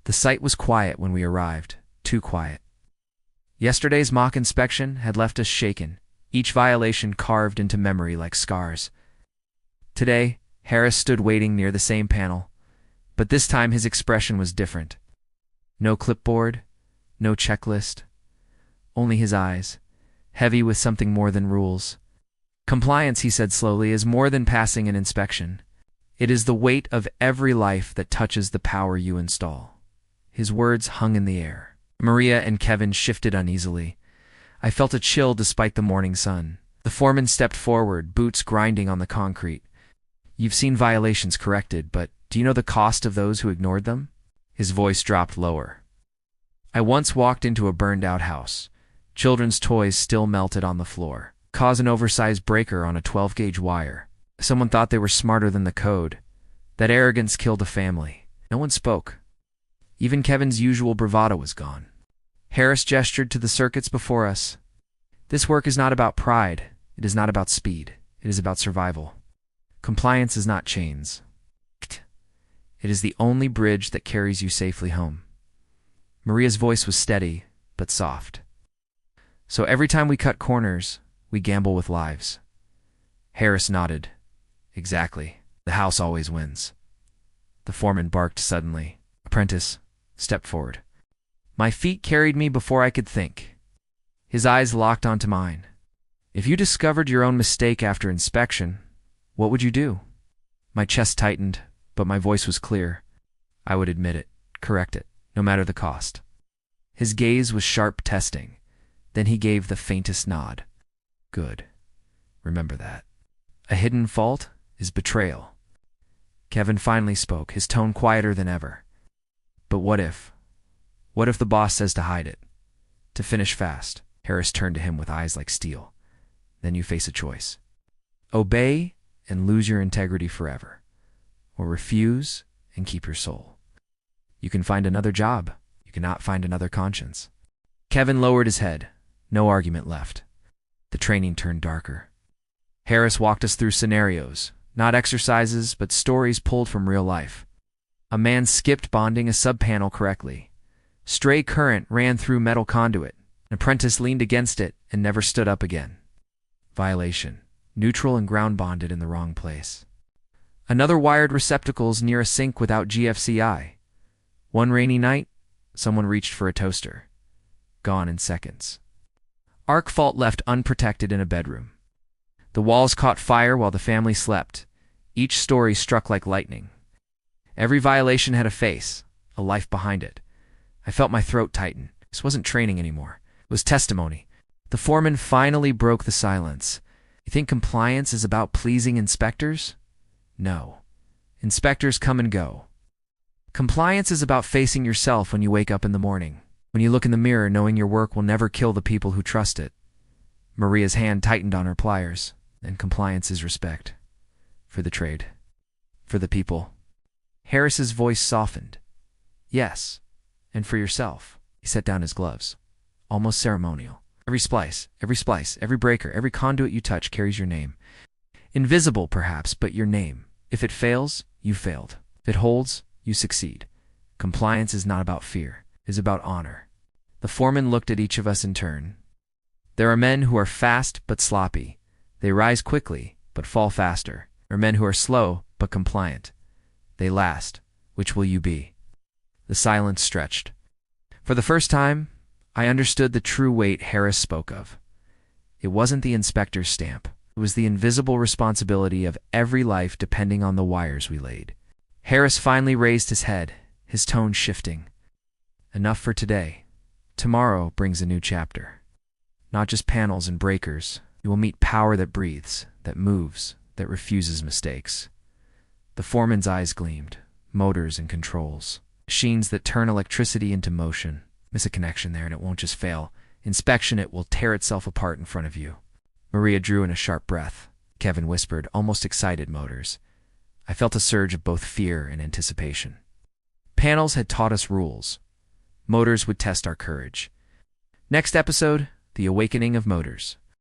The site was quiet when we arrived, too quiet. Yesterday's mock inspection had left us shaken, each violation carved into memory like scars. Today, Harris stood waiting near the same panel, but this time his expression was different. No clipboard, no checklist, only his eyes, heavy with something more than rules. Compliance, he said slowly, is more than passing an inspection. It is the weight of every life that touches the power you install. His words hung in the air. Maria and Kevin shifted uneasily. I felt a chill despite the morning sun. The foreman stepped forward, boots grinding on the concrete. You've seen violations corrected, but do you know the cost of those who ignored them? His voice dropped lower. I once walked into a burned-out house. Children's toys still melted on the floor. Caused an oversized breaker on a 12-gauge wire. Someone thought they were smarter than the code. That arrogance killed a family. No one spoke. Even Kevin's usual bravado was gone. Harris gestured to the circuits before us. This work is not about pride. It is not about speed. It is about survival. Compliance is not chains. It is the only bridge that carries you safely home. Maria's voice was steady, but soft. So every time we cut corners, we gamble with lives. Harris nodded. Exactly. The house always wins. The foreman barked suddenly. Apprentice stepped forward. My feet carried me before I could think. His eyes locked onto mine. If you discovered your own mistake after inspection, what would you do? My chest tightened, but my voice was clear. I would admit it, correct it, no matter the cost. His gaze was sharp testing. Then he gave the faintest nod. Good. Remember that. A hidden fault is betrayal. Kevin finally spoke, his tone quieter than ever. But what if? What if the boss says to hide it? To finish fast? Harris turned to him with eyes like steel. Then you face a choice. Obey and lose your integrity forever. Or refuse and keep your soul. You can find another job. You cannot find another conscience. Kevin lowered his head. No argument left. The training turned darker. Harris walked us through scenarios, not exercises, but stories pulled from real life. A man skipped bonding a sub-panel correctly. Stray current ran through metal conduit. An apprentice leaned against it and never stood up again. Violation. Neutral and ground bonded in the wrong place. Another wired receptacles near a sink without GFCI. One rainy night, someone reached for a toaster. Gone in seconds. Arc fault left unprotected in a bedroom. The walls caught fire while the family slept. Each story struck like lightning. Every violation had a face, a life behind it. I felt my throat tighten. This wasn't training anymore. It was testimony. The foreman finally broke the silence. You think compliance is about pleasing inspectors? No. Inspectors come and go. Compliance is about facing yourself when you wake up in the morning. When you look in the mirror knowing your work will never kill the people who trust it. Maria's hand tightened on her pliers. And compliance is respect. For the trade. For the people. Harris's voice softened. Yes. And for yourself. He set down his gloves. Almost ceremonial. Every splice, every breaker, every conduit you touch carries your name. Invisible, perhaps, but your name. If it fails, you failed. If it holds, you succeed. Compliance is not about fear. It is about honor. The foreman looked at each of us in turn. There are men who are fast but sloppy. They rise quickly, but fall faster. There are men who are slow but compliant. They last. Which will you be? The silence stretched. For the first time, I understood the true weight Harris spoke of. It wasn't the inspector's stamp. It was the invisible responsibility of every life depending on the wires we laid. Harris finally raised his head, his tone shifting. Enough for today. Tomorrow brings a new chapter. Not just panels and breakers. You will meet power that breathes, that moves, that refuses mistakes. The foreman's eyes gleamed. Motors and controls. Machines that turn electricity into motion. Miss a connection there and it won't just fail. Inspection, it will tear itself apart in front of you. Maria drew in a sharp breath. Kevin whispered, almost excited motors. I felt a surge of both fear and anticipation. Panels had taught us rules. Motors would test our courage. Next episode, the awakening of motors.